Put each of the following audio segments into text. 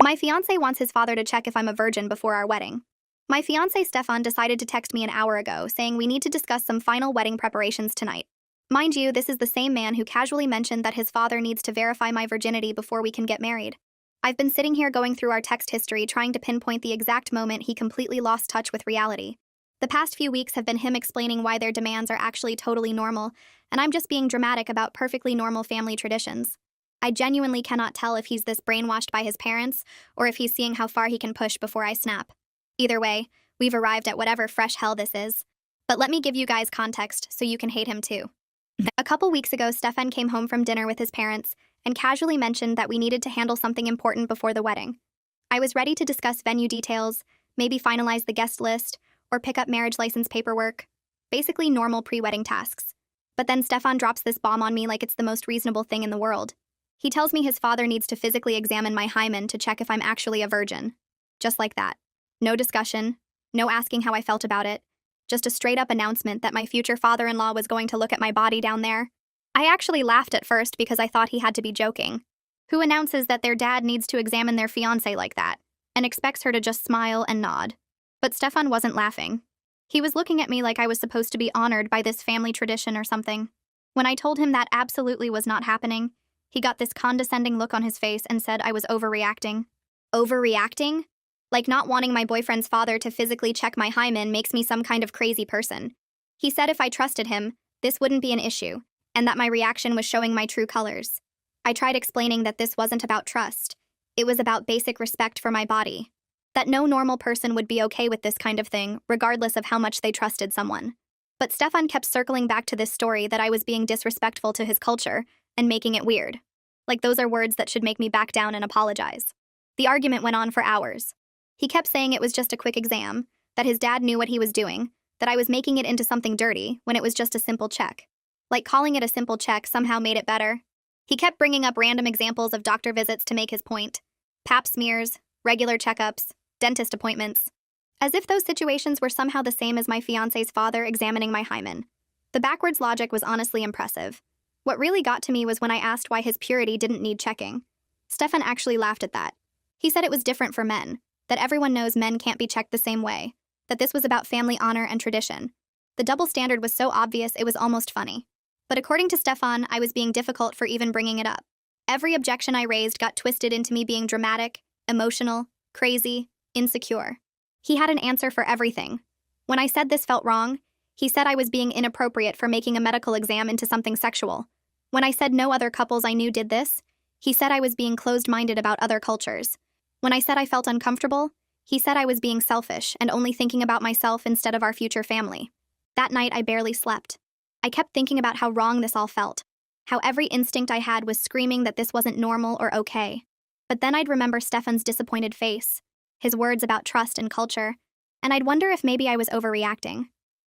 My fiancé wants his father to check if I'm a virgin before our wedding. My fiancé Stefan decided to text me an hour ago saying we need to discuss some final wedding preparations tonight. Mind you, this is the same man who casually mentioned that his father needs to verify my virginity before we can get married. I've been sitting here going through our text history trying to pinpoint the exact moment he completely lost touch with reality. The past few weeks have been him explaining why their demands are actually totally normal, and I'm just being dramatic about perfectly normal family traditions. I genuinely cannot tell if he's this brainwashed by his parents, or if he's seeing how far he can push before I snap. Either way, we've arrived at whatever fresh hell this is. But let me give you guys context so you can hate him too. A couple weeks ago, Stefan came home from dinner with his parents and casually mentioned that we needed to handle something important before the wedding. I was ready to discuss venue details, maybe finalize the guest list, or pick up marriage license paperwork. Basically normal pre-wedding tasks. But then Stefan drops this bomb on me like it's the most reasonable thing in the world. He tells me his father needs to physically examine my hymen to check if I'm actually a virgin. Just like that. No discussion, no asking how I felt about it, just a straight-up announcement that my future father-in-law was going to look at my body down there. I actually laughed at first because I thought he had to be joking. Who announces that their dad needs to examine their fiancé like that, and expects her to just smile and nod? But Stefan wasn't laughing. He was looking at me like I was supposed to be honored by this family tradition or something. When I told him that absolutely was not happening, he got this condescending look on his face and said I was overreacting. Overreacting? Like not wanting my boyfriend's father to physically check my hymen makes me some kind of crazy person. He said if I trusted him, this wouldn't be an issue, and that my reaction was showing my true colors. I tried explaining that this wasn't about trust. It was about basic respect for my body. That no normal person would be okay with this kind of thing, regardless of how much they trusted someone. But Stefan kept circling back to this story that I was being disrespectful to his culture and making it weird. Like those are words that should make me back down and apologize. The argument went on for hours. He kept saying it was just a quick exam, that his dad knew what he was doing, that I was making it into something dirty when it was just a simple check. Like calling it a simple check somehow made it better. He kept bringing up random examples of doctor visits to make his point. Pap smears, regular checkups, dentist appointments. As if those situations were somehow the same as my fiancé's father examining my hymen. The backwards logic was honestly impressive. What really got to me was when I asked why his purity didn't need checking. Stefan actually laughed at that. He said it was different for men, that everyone knows men can't be checked the same way, that this was about family honor and tradition. The double standard was so obvious it was almost funny. But according to Stefan, I was being difficult for even bringing it up. Every objection I raised got twisted into me being dramatic, emotional, crazy, insecure. He had an answer for everything. When I said this felt wrong, he said I was being inappropriate for making a medical exam into something sexual. When I said no other couples I knew did this, he said I was being closed-minded about other cultures. When I said I felt uncomfortable, he said I was being selfish and only thinking about myself instead of our future family. That night, I barely slept. I kept thinking about how wrong this all felt, how every instinct I had was screaming that this wasn't normal or okay. But then I'd remember Stefan's disappointed face, his words about trust and culture, and I'd wonder if maybe I was overreacting.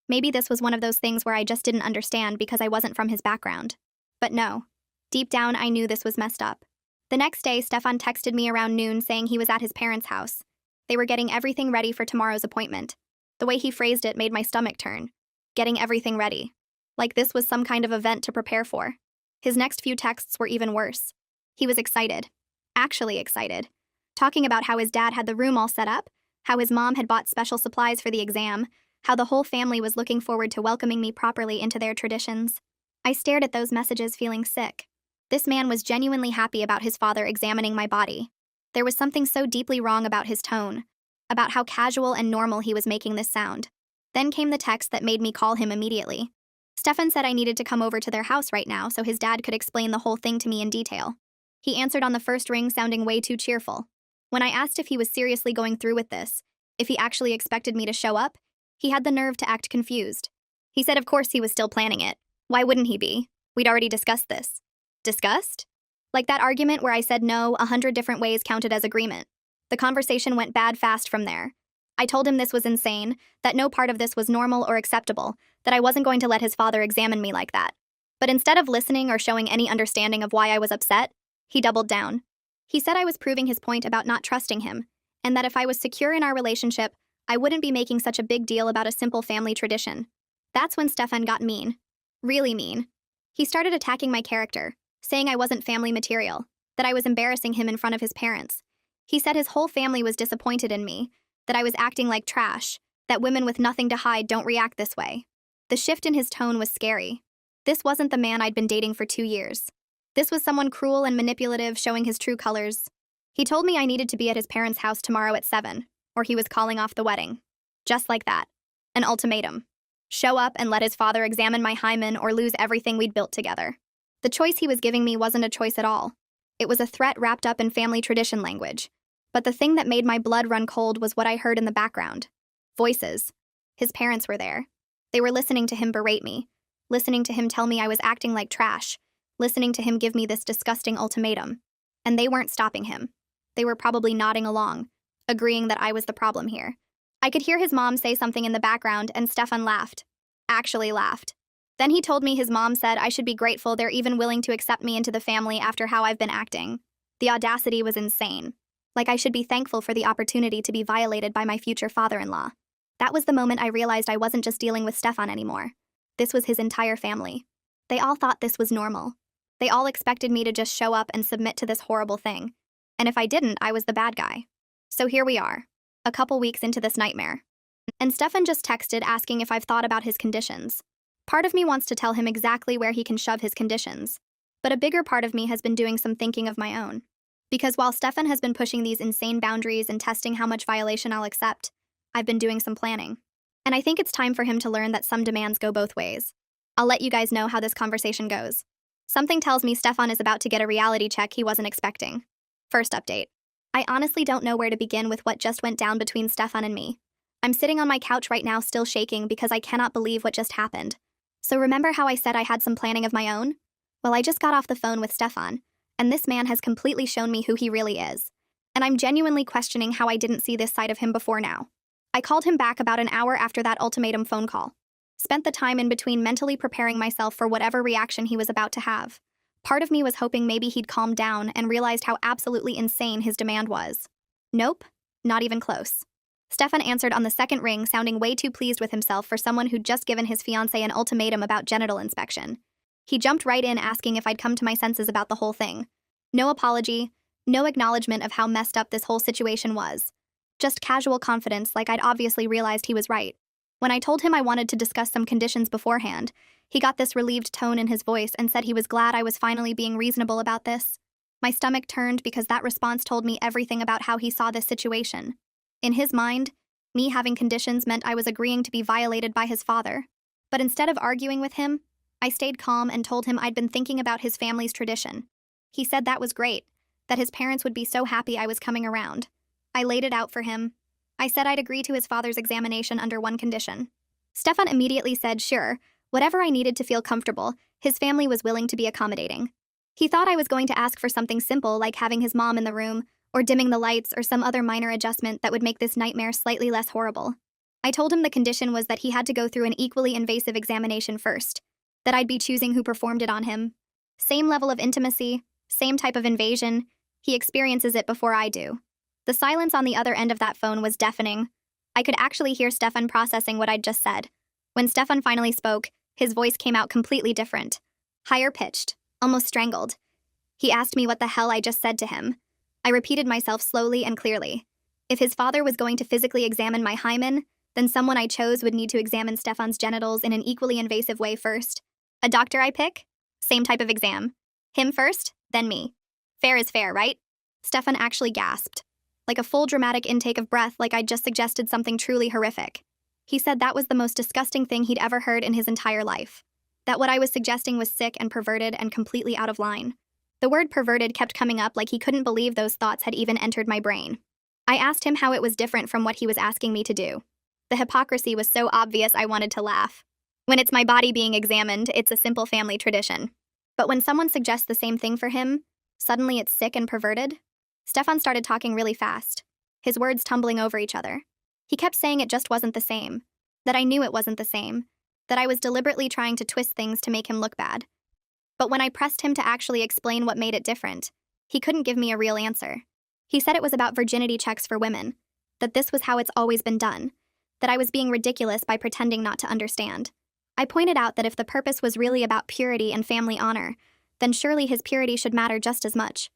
Maybe this was one of those things where I just didn't understand because I wasn't from his background. But no. Deep down, I knew this was messed up. The next day, Stefan texted me around noon saying he was at his parents' house. They were getting everything ready for tomorrow's appointment. The way he phrased it made my stomach turn. Getting everything ready. Like this was some kind of event to prepare for. His next few texts were even worse. He was excited. Actually excited. Talking about how his dad had the room all set up, how his mom had bought special supplies for the exam, how the whole family was looking forward to welcoming me properly into their traditions. I stared at those messages feeling sick. This man was genuinely happy about his father examining my body. There was something so deeply wrong about his tone, about how casual and normal he was making this sound. Then came the text that made me call him immediately. Stefan said I needed to come over to their house right now so his dad could explain the whole thing to me in detail. He answered on the first ring sounding way too cheerful. When I asked if he was seriously going through with this, if he actually expected me to show up, he had the nerve to act confused. He said of course he was still planning it. Why wouldn't he be? We'd already discussed this. Discussed? Like that argument where I said no 100 different ways counted as agreement. The conversation went bad fast from there. I told him this was insane, that no part of this was normal or acceptable, that I wasn't going to let his father examine me like that. But instead of listening or showing any understanding of why I was upset, he doubled down. He said I was proving his point about not trusting him, and that if I was secure in our relationship, I wouldn't be making such a big deal about a simple family tradition. That's when Stefan got mean. Really mean. He started attacking my character, saying I wasn't family material, that I was embarrassing him in front of his parents. He said his whole family was disappointed in me, that I was acting like trash, that women with nothing to hide don't react this way. The shift in his tone was scary. This wasn't the man I'd been dating for 2 years. This was someone cruel and manipulative, showing his true colors. He told me I needed to be at his parents' house tomorrow at 7, or he was calling off the wedding. Just like that. An ultimatum. Show up and let his father examine my hymen or lose everything we'd built together. The choice he was giving me wasn't a choice at all. It was a threat wrapped up in family tradition language. But the thing that made my blood run cold was what I heard in the background. Voices. His parents were there. They were listening to him berate me, listening to him tell me I was acting like trash, listening to him give me this disgusting ultimatum. And they weren't stopping him. They were probably nodding along, agreeing that I was the problem here. I could hear his mom say something in the background, and Stefan laughed. Actually laughed. Then he told me his mom said I should be grateful they're even willing to accept me into the family after how I've been acting. The audacity was insane. Like I should be thankful for the opportunity to be violated by my future father-in-law. That was the moment I realized I wasn't just dealing with Stefan anymore. This was his entire family. They all thought this was normal. They all expected me to just show up and submit to this horrible thing. And if I didn't, I was the bad guy. So here we are, a couple weeks into this nightmare. And Stefan just texted asking if I've thought about his conditions. Part of me wants to tell him exactly where he can shove his conditions. But a bigger part of me has been doing some thinking of my own. Because while Stefan has been pushing these insane boundaries and testing how much violation I'll accept, I've been doing some planning. And I think it's time for him to learn that some demands go both ways. I'll let you guys know how this conversation goes. Something tells me Stefan is about to get a reality check he wasn't expecting. First update. I honestly don't know where to begin with what just went down between Stefan and me. I'm sitting on my couch right now still shaking because I cannot believe what just happened. So remember how I said I had some planning of my own? Well, I just got off the phone with Stefan, and this man has completely shown me who he really is. And I'm genuinely questioning how I didn't see this side of him before now. I called him back about an hour after that ultimatum phone call. Spent the time in between mentally preparing myself for whatever reaction he was about to have. Part of me was hoping maybe he'd calm down and realized how absolutely insane his demand was. Nope, not even close. Stefan answered on the second ring, sounding way too pleased with himself for someone who'd just given his fiancé an ultimatum about genital inspection. He jumped right in asking if I'd come to my senses about the whole thing. No apology, no acknowledgement of how messed up this whole situation was. Just casual confidence, like I'd obviously realized he was right. When I told him I wanted to discuss some conditions beforehand, he got this relieved tone in his voice and said he was glad I was finally being reasonable about this. My stomach turned because that response told me everything about how he saw this situation. In his mind, me having conditions meant I was agreeing to be violated by his father. But instead of arguing with him, I stayed calm and told him I'd been thinking about his family's tradition. He said that was great, that his parents would be so happy I was coming around. I laid it out for him. I said I'd agree to his father's examination under one condition. Stefan immediately said sure, whatever I needed to feel comfortable, his family was willing to be accommodating. He thought I was going to ask for something simple like having his mom in the room, or dimming the lights, or some other minor adjustment that would make this nightmare slightly less horrible. I told him the condition was that he had to go through an equally invasive examination first, that I'd be choosing who performed it on him. Same level of intimacy, same type of invasion, he experiences it before I do. The silence on the other end of that phone was deafening. I could actually hear Stefan processing what I'd just said. When Stefan finally spoke, his voice came out completely different. Higher pitched, almost strangled. He asked me what the hell I just said to him. I repeated myself slowly and clearly. If his father was going to physically examine my hymen, then someone I chose would need to examine Stefan's genitals in an equally invasive way first. A doctor I pick? Same type of exam. Him first, then me. Fair is fair, right? Stefan actually gasped. Like a full dramatic intake of breath, like I'd just suggested something truly horrific. He said that was the most disgusting thing he'd ever heard in his entire life. That what I was suggesting was sick and perverted and completely out of line. The word perverted kept coming up like he couldn't believe those thoughts had even entered my brain. I asked him how it was different from what he was asking me to do. The hypocrisy was so obvious I wanted to laugh. When it's my body being examined, it's a simple family tradition. But when someone suggests the same thing for him, suddenly it's sick and perverted? Stefan started talking really fast, his words tumbling over each other. He kept saying it just wasn't the same, that I knew it wasn't the same, that I was deliberately trying to twist things to make him look bad. But when I pressed him to actually explain what made it different, he couldn't give me a real answer. He said it was about virginity checks for women, that this was how it's always been done, that I was being ridiculous by pretending not to understand. I pointed out that if the purpose was really about purity and family honor, then surely his purity should matter just as much.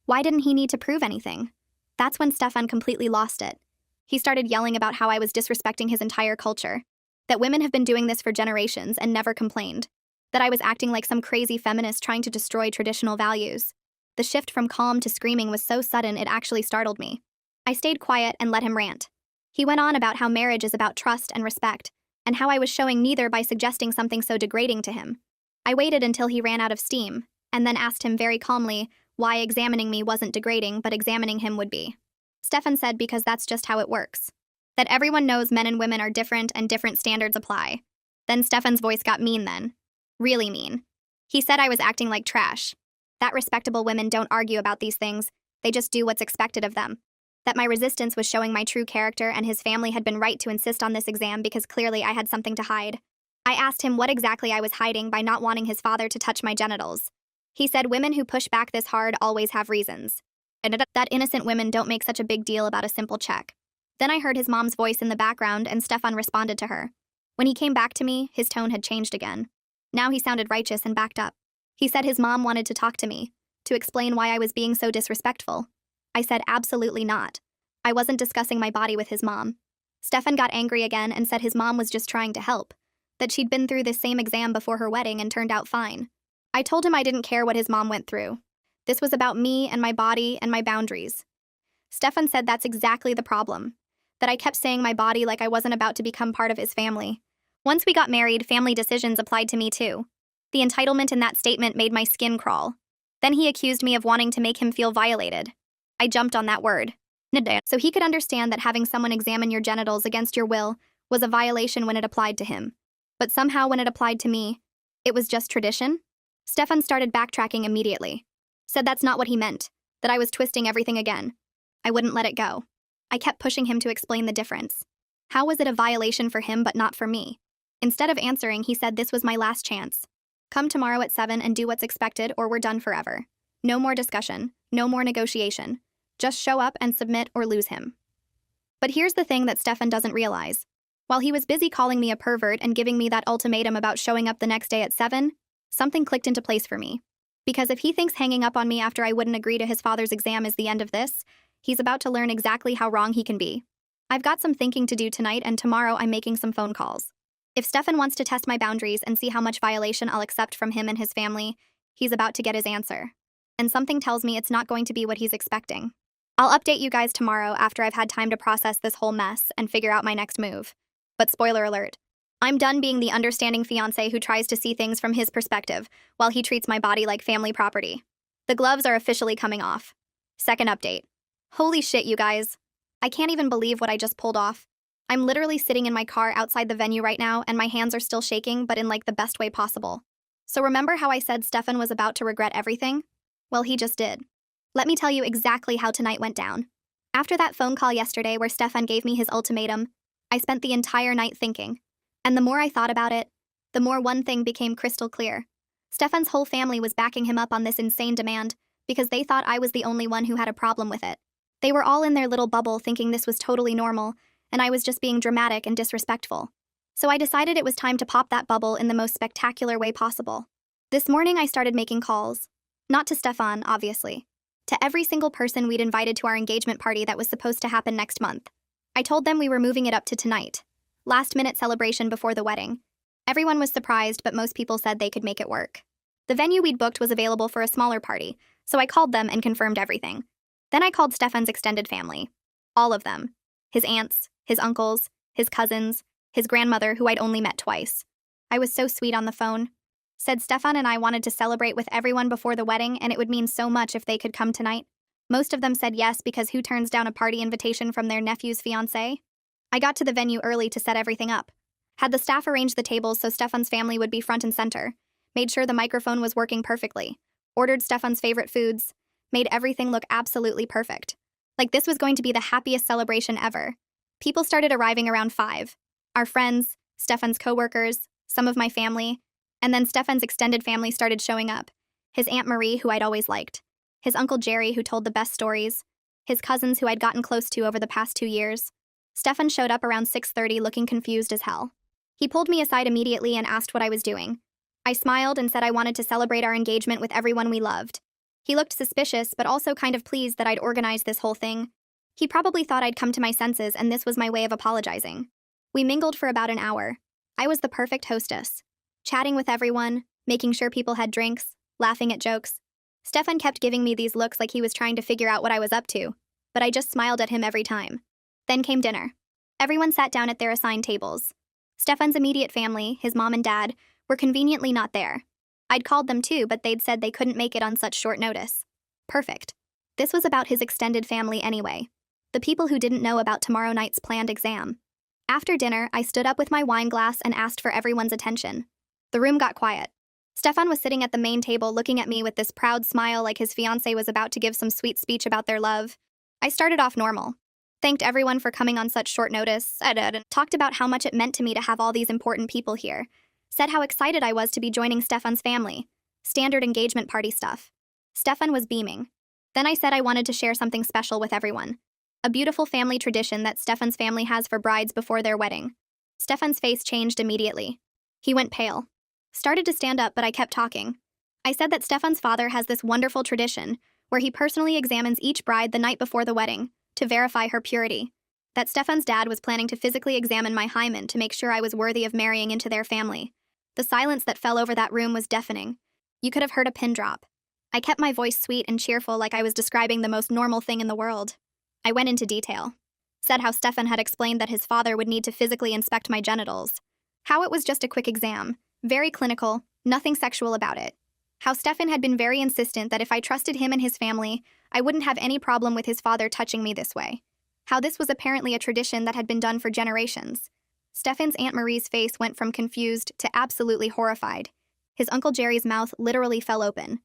Why didn't he need to prove anything? That's when Stefan completely lost it. He started yelling about how I was disrespecting his entire culture, that women have been doing this for generations and never complained, that I was acting like some crazy feminist trying to destroy traditional values. The shift from calm to screaming was so sudden it actually startled me. I stayed quiet and let him rant. He went on about how marriage is about trust and respect, and how I was showing neither by suggesting something so degrading to him. I waited until he ran out of steam, and then asked him very calmly why examining me wasn't degrading but examining him would be. Stefan said because that's just how it works. That everyone knows men and women are different and different standards apply. Then Stefan's voice got mean then. Really mean. He said I was acting like trash. That respectable women don't argue about these things, they just do what's expected of them. That my resistance was showing my true character and his family had been right to insist on this exam because clearly I had something to hide. I asked him what exactly I was hiding by not wanting his father to touch my genitals. He said women who push back this hard always have reasons. And that innocent women don't make such a big deal about a simple check. Then I heard his mom's voice in the background and Stefan responded to her. When he came back to me, his tone had changed again. Now he sounded righteous and backed up. He said his mom wanted to talk to me, to explain why I was being so disrespectful. I said absolutely not. I wasn't discussing my body with his mom. Stefan got angry again and said his mom was just trying to help, that she'd been through this same exam before her wedding and turned out fine. I told him I didn't care what his mom went through. This was about me and my body and my boundaries. Stefan said that's exactly the problem, that I kept saying my body like I wasn't about to become part of his family. Once we got married, family decisions applied to me too. The entitlement in that statement made my skin crawl. Then he accused me of wanting to make him feel violated. I jumped on that word. So he could understand that having someone examine your genitals against your will was a violation when it applied to him. But somehow when it applied to me, it was just tradition? Stefan started backtracking immediately. Said that's not what he meant, that I was twisting everything again. I wouldn't let it go. I kept pushing him to explain the difference. How was it a violation for him but not for me? Instead of answering, he said this was my last chance. Come tomorrow at 7 and do what's expected or we're done forever. No more discussion, no more negotiation. Just show up and submit or lose him. But here's the thing that Stefan doesn't realize. While he was busy calling me a pervert and giving me that ultimatum about showing up the next day at 7, something clicked into place for me. Because if he thinks hanging up on me after I wouldn't agree to his father's exam is the end of this, he's about to learn exactly how wrong he can be. I've got some thinking to do tonight and tomorrow I'm making some phone calls. If Stefan wants to test my boundaries and see how much violation I'll accept from him and his family, he's about to get his answer. And something tells me it's not going to be what he's expecting. I'll update you guys tomorrow after I've had time to process this whole mess and figure out my next move. But spoiler alert, I'm done being the understanding fiancé who tries to see things from his perspective while he treats my body like family property. The gloves are officially coming off. Second update. Holy shit, you guys. I can't even believe what I just pulled off. I'm literally sitting in my car outside the venue right now and my hands are still shaking, but in like the best way possible. So remember how I said Stefan was about to regret everything? Well, he just did. Let me tell you exactly how tonight went down. After that phone call yesterday where Stefan gave me his ultimatum, I spent the entire night thinking. And the more I thought about it, the more one thing became crystal clear. Stefan's whole family was backing him up on this insane demand because they thought I was the only one who had a problem with it. They were all in their little bubble thinking this was totally normal, and I was just being dramatic and disrespectful. So I decided it was time to pop that bubble in the most spectacular way possible. This morning I started making calls. Not to Stefan, obviously. To every single person we'd invited to our engagement party that was supposed to happen next month. I told them we were moving it up to tonight. Last-minute celebration before the wedding. Everyone was surprised, but most people said they could make it work. The venue we'd booked was available for a smaller party, so I called them and confirmed everything. Then I called Stefan's extended family. All of them. His aunts, his uncles, his cousins, his grandmother, who I'd only met twice. I was so sweet on the phone. Said Stefan and I wanted to celebrate with everyone before the wedding and it would mean so much if they could come tonight. Most of them said yes because who turns down a party invitation from their nephew's fiancé? I got to the venue early to set everything up. Had the staff arrange the tables so Stefan's family would be front and center. Made sure the microphone was working perfectly. Ordered Stefan's favorite foods. Made everything look absolutely perfect. Like this was going to be the happiest celebration ever. People started arriving around 5. Our friends, Stefan's coworkers, some of my family, and then Stefan's extended family started showing up. His Aunt Marie, who I'd always liked. His Uncle Jerry, who told the best stories. His cousins, who I'd gotten close to over the past 2 years. Stefan showed up around 6:30 looking confused as hell. He pulled me aside immediately and asked what I was doing. I smiled and said I wanted to celebrate our engagement with everyone we loved. He looked suspicious, but also kind of pleased that I'd organized this whole thing, He probably thought I'd come to my senses and this was my way of apologizing. We mingled for about an hour. I was the perfect hostess. Chatting with everyone, making sure people had drinks, laughing at jokes. Stefan kept giving me these looks like he was trying to figure out what I was up to, but I just smiled at him every time. Then came dinner. Everyone sat down at their assigned tables. Stefan's immediate family, his mom and dad, were conveniently not there. I'd called them too, but they'd said they couldn't make it on such short notice. Perfect. This was about his extended family anyway. The people who didn't know about tomorrow night's planned exam. After dinner, I stood up with my wine glass and asked for everyone's attention. The room got quiet. Stefan was sitting at the main table looking at me with this proud smile like his fiancé was about to give some sweet speech about their love. I started off normal. Thanked everyone for coming on such short notice, and talked about how much it meant to me to have all these important people here. Said how excited I was to be joining Stefan's family. Standard engagement party stuff. Stefan was beaming. Then I said I wanted to share something special with everyone. A beautiful family tradition that Stefan's family has for brides before their wedding. Stefan's face changed immediately. He went pale. Started to stand up, but I kept talking. I said that Stefan's father has this wonderful tradition where he personally examines each bride the night before the wedding to verify her purity. That Stefan's dad was planning to physically examine my hymen to make sure I was worthy of marrying into their family. The silence that fell over that room was deafening. You could have heard a pin drop. I kept my voice sweet and cheerful like I was describing the most normal thing in the world. I went into detail. Said how Stefan had explained that his father would need to physically inspect my genitals. How it was just a quick exam, very clinical, nothing sexual about it. How Stefan had been very insistent that if I trusted him and his family, I wouldn't have any problem with his father touching me this way. How this was apparently a tradition that had been done for generations. Stefan's Aunt Marie's face went from confused to absolutely horrified. His Uncle Jerry's mouth literally fell open.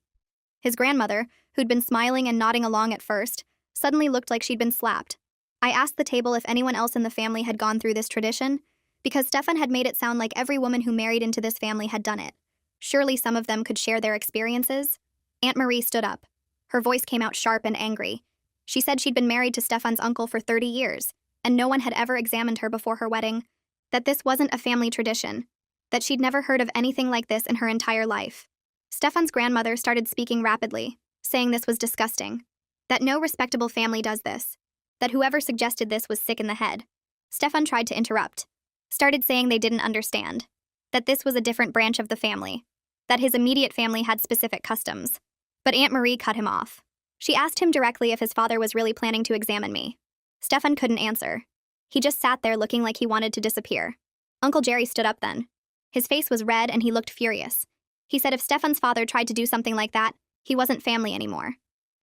His grandmother, who'd been smiling and nodding along at first, suddenly looked like she'd been slapped. I asked the table if anyone else in the family had gone through this tradition, because Stefan had made it sound like every woman who married into this family had done it. Surely some of them could share their experiences. Aunt Marie stood up. Her voice came out sharp and angry. She said she'd been married to Stefan's uncle for 30 years, and no one had ever examined her before her wedding. That this wasn't a family tradition. That she'd never heard of anything like this in her entire life. Stefan's grandmother started speaking rapidly, saying this was disgusting. That no respectable family does this. That whoever suggested this was sick in the head. Stefan tried to interrupt. Started saying they didn't understand. That this was a different branch of the family. That his immediate family had specific customs. But Aunt Marie cut him off. She asked him directly if his father was really planning to examine me. Stefan couldn't answer. He just sat there looking like he wanted to disappear. Uncle Jerry stood up then. His face was red and he looked furious. He said if Stefan's father tried to do something like that, he wasn't family anymore.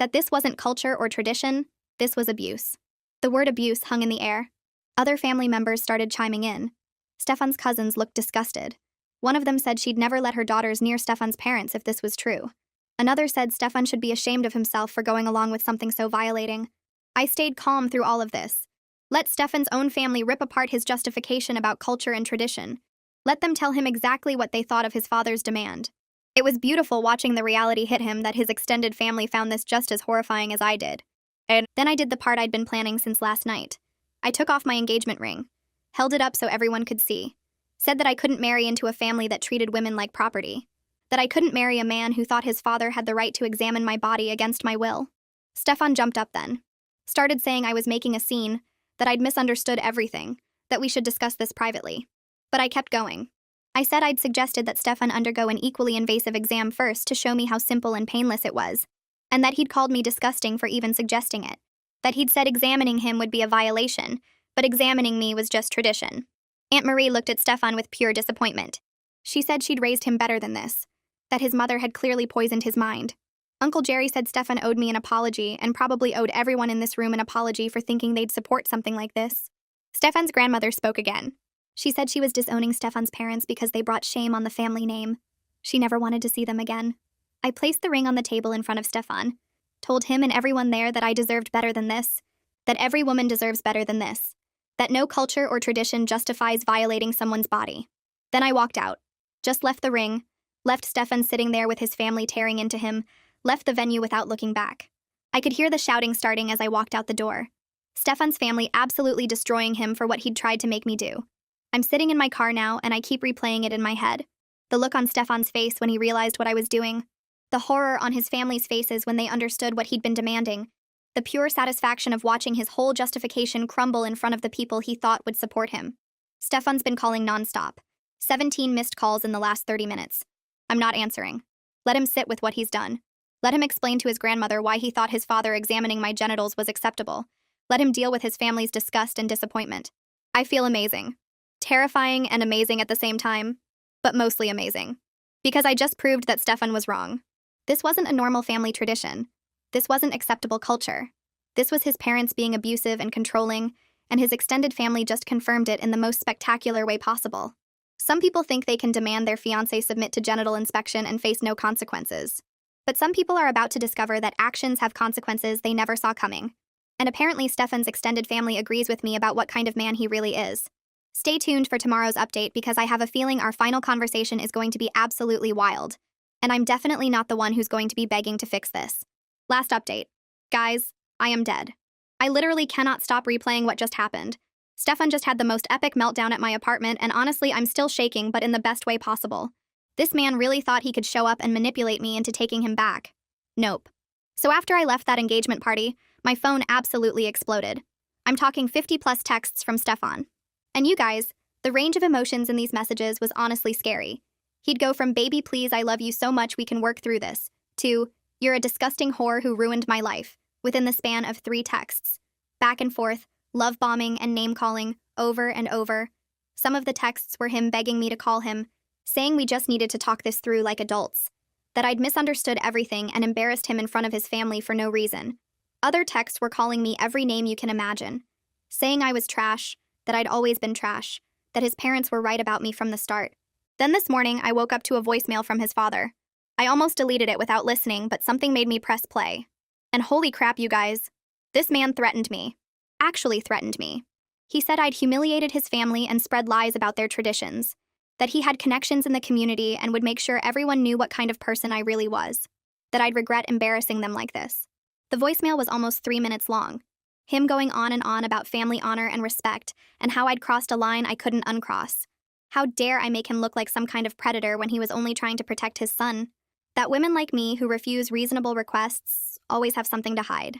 That this wasn't culture or tradition, this was abuse. The word abuse hung in the air. Other family members started chiming in. Stefan's cousins looked disgusted. One of them said she'd never let her daughters near Stefan's parents if this was true. Another said Stefan should be ashamed of himself for going along with something so violating. I stayed calm through all of this. Let Stefan's own family rip apart his justification about culture and tradition. Let them tell him exactly what they thought of his father's demand. It was beautiful watching the reality hit him that his extended family found this just as horrifying as I did. And then I did the part I'd been planning since last night. I took off my engagement ring, held it up so everyone could see, said that I couldn't marry into a family that treated women like property, that I couldn't marry a man who thought his father had the right to examine my body against my will. Stefan jumped up then, started saying I was making a scene, that I'd misunderstood everything, that we should discuss this privately. But I kept going. I said I'd suggested that Stefan undergo an equally invasive exam first to show me how simple and painless it was, and that he'd called me disgusting for even suggesting it, that he'd said examining him would be a violation, but examining me was just tradition. Aunt Marie looked at Stefan with pure disappointment. She said she'd raised him better than this, that his mother had clearly poisoned his mind. Uncle Jerry said Stefan owed me an apology and probably owed everyone in this room an apology for thinking they'd support something like this. Stefan's grandmother spoke again. She said she was disowning Stefan's parents because they brought shame on the family name. She never wanted to see them again. I placed the ring on the table in front of Stefan, told him and everyone there that I deserved better than this, that every woman deserves better than this, that no culture or tradition justifies violating someone's body. Then I walked out, just left the ring, left Stefan sitting there with his family tearing into him, left the venue without looking back. I could hear the shouting starting as I walked out the door. Stefan's family absolutely destroying him for what he'd tried to make me do. I'm sitting in my car now and I keep replaying it in my head. The look on Stefan's face when he realized what I was doing. The horror on his family's faces when they understood what he'd been demanding. The pure satisfaction of watching his whole justification crumble in front of the people he thought would support him. Stefan's been calling nonstop. 17 missed calls in the last 30 minutes. I'm not answering. Let him sit with what he's done. Let him explain to his grandmother why he thought his father examining my genitals was acceptable. Let him deal with his family's disgust and disappointment. I feel amazing. Terrifying and amazing at the same time, but mostly amazing. Because I just proved that Stefan was wrong. This wasn't a normal family tradition. This wasn't acceptable culture. This was his parents being abusive and controlling, and his extended family just confirmed it in the most spectacular way possible. Some people think they can demand their fiancé submit to genital inspection and face no consequences. But some people are about to discover that actions have consequences they never saw coming. And apparently Stefan's extended family agrees with me about what kind of man he really is. Stay tuned for tomorrow's update because I have a feeling our final conversation is going to be absolutely wild. And I'm definitely not the one who's going to be begging to fix this. Last update. Guys, I am dead. I literally cannot stop replaying what just happened. Stefan just had the most epic meltdown at my apartment, and honestly, I'm still shaking, but in the best way possible. This man really thought he could show up and manipulate me into taking him back. Nope. So after I left that engagement party, my phone absolutely exploded. I'm talking 50+ texts from Stefan. And you guys, the range of emotions in these messages was honestly scary. He'd go from "baby please I love you so much we can work through this" to "you're a disgusting whore who ruined my life," within the span of 3 texts. Back and forth, love bombing and name calling, over and over. Some of the texts were him begging me to call him, saying we just needed to talk this through like adults, that I'd misunderstood everything and embarrassed him in front of his family for no reason. Other texts were calling me every name you can imagine, saying I was trash, that I'd always been trash, that his parents were right about me from the start. Then this morning, I woke up to a voicemail from his father. I almost deleted it without listening, but something made me press play. And holy crap, you guys. This man threatened me. Actually threatened me. He said I'd humiliated his family and spread lies about their traditions, that he had connections in the community and would make sure everyone knew what kind of person I really was, that I'd regret embarrassing them like this. The voicemail was almost 3 minutes long. Him going on and on about family honor and respect, and how I'd crossed a line I couldn't uncross. How dare I make him look like some kind of predator when he was only trying to protect his son? That women like me who refuse reasonable requests always have something to hide.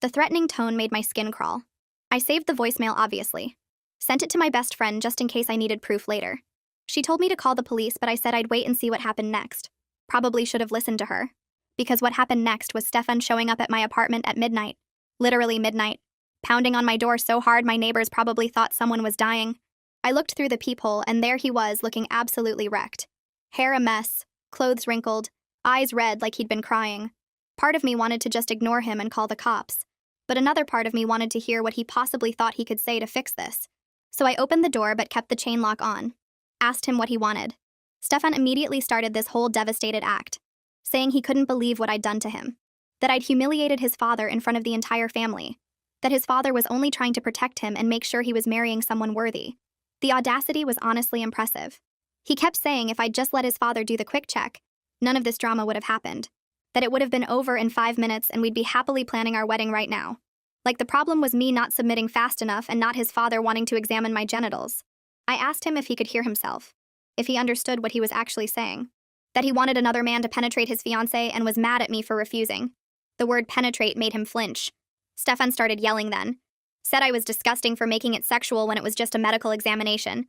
The threatening tone made my skin crawl. I saved the voicemail, obviously. Sent it to my best friend just in case I needed proof later. She told me to call the police, but I said I'd wait and see what happened next. Probably should have listened to her. Because what happened next was Stefan showing up at my apartment at midnight. Literally midnight. Pounding on my door so hard my neighbors probably thought someone was dying. I looked through the peephole, and there he was, looking absolutely wrecked. Hair a mess, clothes wrinkled, eyes red like he'd been crying. Part of me wanted to just ignore him and call the cops. But another part of me wanted to hear what he possibly thought he could say to fix this. So I opened the door but kept the chain lock on. Asked him what he wanted. Stefan immediately started this whole devastated act, saying he couldn't believe what I'd done to him. That I'd humiliated his father in front of the entire family. That his father was only trying to protect him and make sure he was marrying someone worthy. The audacity was honestly impressive. He kept saying if I'd just let his father do the quick check, none of this drama would have happened. That it would have been over in 5 minutes and we'd be happily planning our wedding right now. Like the problem was me not submitting fast enough and not his father wanting to examine my genitals. I asked him if he could hear himself. If he understood what he was actually saying. That he wanted another man to penetrate his fiancé and was mad at me for refusing. The word penetrate made him flinch. Stefan started yelling then. Said I was disgusting for making it sexual when it was just a medical examination.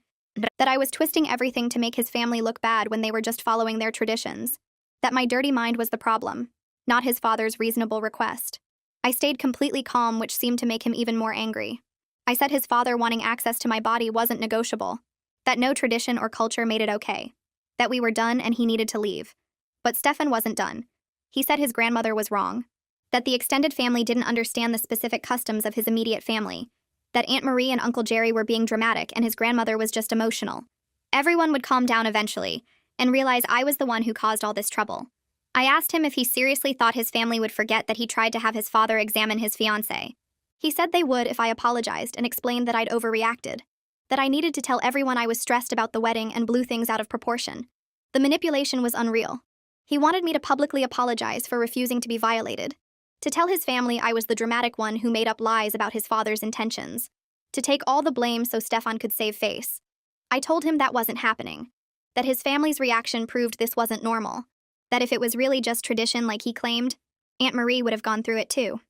That I was twisting everything to make his family look bad when they were just following their traditions. That my dirty mind was the problem, not his father's reasonable request. I stayed completely calm, which seemed to make him even more angry. I said his father wanting access to my body wasn't negotiable. That no tradition or culture made it okay. That we were done and he needed to leave. But Stefan wasn't done. He said his grandmother was wrong. That the extended family didn't understand the specific customs of his immediate family. That Aunt Marie and Uncle Jerry were being dramatic and his grandmother was just emotional. Everyone would calm down eventually and realize I was the one who caused all this trouble. I asked him if he seriously thought his family would forget that he tried to have his father examine his fiancé. He said they would if I apologized and explained that I'd overreacted. That I needed to tell everyone I was stressed about the wedding and blew things out of proportion. The manipulation was unreal. He wanted me to publicly apologize for refusing to be violated. To tell his family I was the dramatic one who made up lies about his father's intentions. To take all the blame so Stefan could save face. I told him that wasn't happening. That his family's reaction proved this wasn't normal. That if it was really just tradition like he claimed, Aunt Marie would have gone through it too.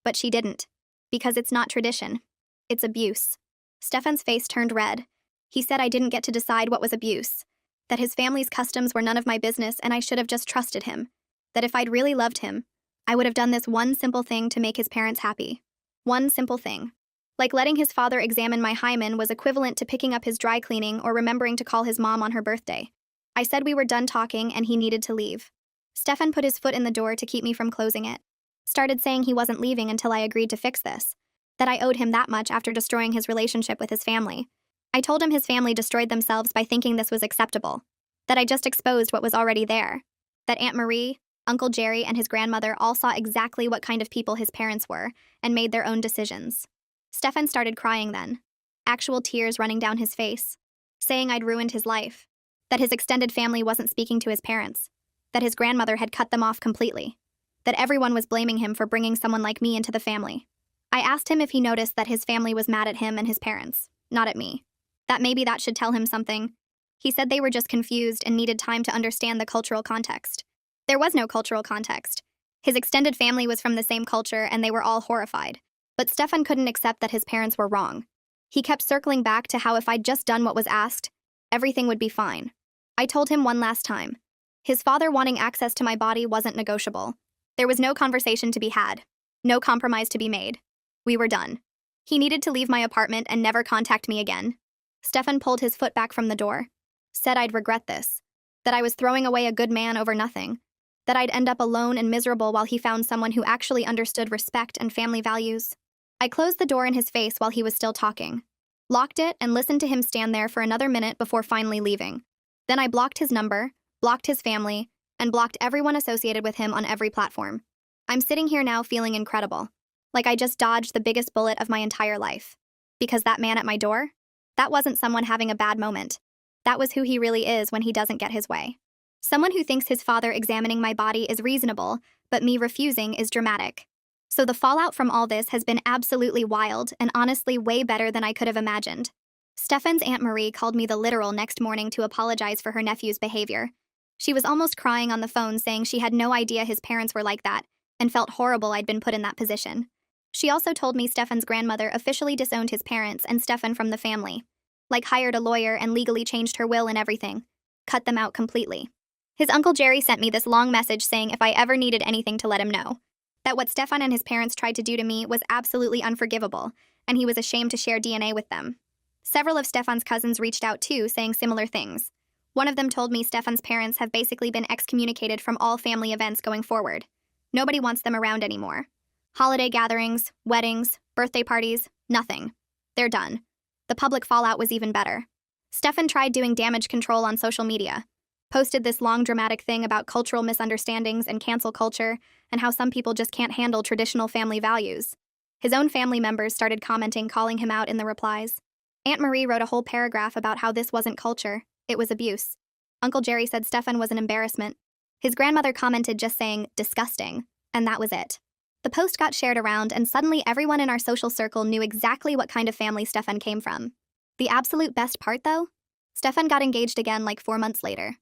But she didn't. Because it's not tradition. It's abuse. Stefan's face turned red. He said I didn't get to decide what was abuse. That his family's customs were none of my business and I should have just trusted him. That if I'd really loved him, I would have done this one simple thing to make his parents happy. One simple thing. Like letting his father examine my hymen was equivalent to picking up his dry cleaning or remembering to call his mom on her birthday. I said we were done talking and he needed to leave. Stefan put his foot in the door to keep me from closing it. Started saying he wasn't leaving until I agreed to fix this. That I owed him that much after destroying his relationship with his family. I told him his family destroyed themselves by thinking this was acceptable. That I just exposed what was already there. That Aunt Marie, Uncle Jerry, and his grandmother all saw exactly what kind of people his parents were and made their own decisions. Stefan started crying then. Actual tears running down his face. Saying I'd ruined his life. That his extended family wasn't speaking to his parents. That his grandmother had cut them off completely. That everyone was blaming him for bringing someone like me into the family. I asked him if he noticed that his family was mad at him and his parents, not at me. That maybe that should tell him something. He said they were just confused and needed time to understand the cultural context. There was no cultural context. His extended family was from the same culture and they were all horrified. But Stefan couldn't accept that his parents were wrong. He kept circling back to how if I'd just done what was asked, everything would be fine. I told him one last time. His father wanting access to my body wasn't negotiable. There was no conversation to be had. No compromise to be made. We were done. He needed to leave my apartment and never contact me again. Stefan pulled his foot back from the door. Said I'd regret this. That I was throwing away a good man over nothing. That I'd end up alone and miserable while he found someone who actually understood respect and family values. I closed the door in his face while he was still talking. Locked it and listened to him stand there for another minute before finally leaving. Then I blocked his number, blocked his family, and blocked everyone associated with him on every platform. I'm sitting here now feeling incredible. Like I just dodged the biggest bullet of my entire life. Because that man at my door? That wasn't someone having a bad moment. That was who he really is when he doesn't get his way. Someone who thinks his father examining my body is reasonable, but me refusing is dramatic. So the fallout from all this has been absolutely wild and honestly way better than I could have imagined. Stefan's Aunt Marie called me the literal next morning to apologize for her nephew's behavior. She was almost crying on the phone saying she had no idea his parents were like that and felt horrible I'd been put in that position. She also told me Stefan's grandmother officially disowned his parents and Stefan from the family. Like hired a lawyer and legally changed her will and everything. Cut them out completely. His Uncle Jerry sent me this long message saying if I ever needed anything to let him know. That what Stefan and his parents tried to do to me was absolutely unforgivable, and he was ashamed to share DNA with them. Several of Stefan's cousins reached out too, saying similar things. One of them told me Stefan's parents have basically been excommunicated from all family events going forward. Nobody wants them around anymore. Holiday gatherings, weddings, birthday parties, nothing. They're done. The public fallout was even better. Stefan tried doing damage control on social media. Posted this long dramatic thing about cultural misunderstandings and cancel culture and how some people just can't handle traditional family values. His own family members started commenting, calling him out in the replies. Aunt Marie wrote a whole paragraph about how this wasn't culture, it was abuse. Uncle Jerry said Stefan was an embarrassment. His grandmother commented just saying, disgusting, and that was it. The post got shared around and suddenly everyone in our social circle knew exactly what kind of family Stefan came from. The absolute best part though? Stefan got engaged again like 4 months later.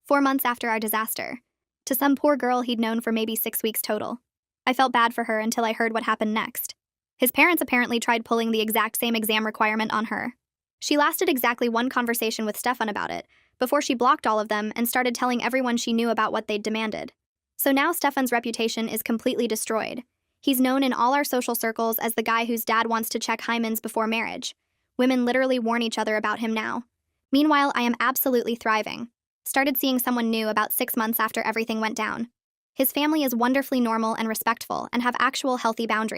4 months after our disaster. To some poor girl he'd known for maybe 6 weeks total. I felt bad for her until I heard what happened next. His parents apparently tried pulling the exact same exam requirement on her. She lasted exactly one conversation with Stefan about it, before she blocked all of them and started telling everyone she knew about what they'd demanded. So now Stefan's reputation is completely destroyed. He's known in all our social circles as the guy whose dad wants to check hymens before marriage. Women literally warn each other about him now. Meanwhile, I am absolutely thriving. Started seeing someone new about 6 months after everything went down. His family is wonderfully normal and respectful and have actual healthy boundaries.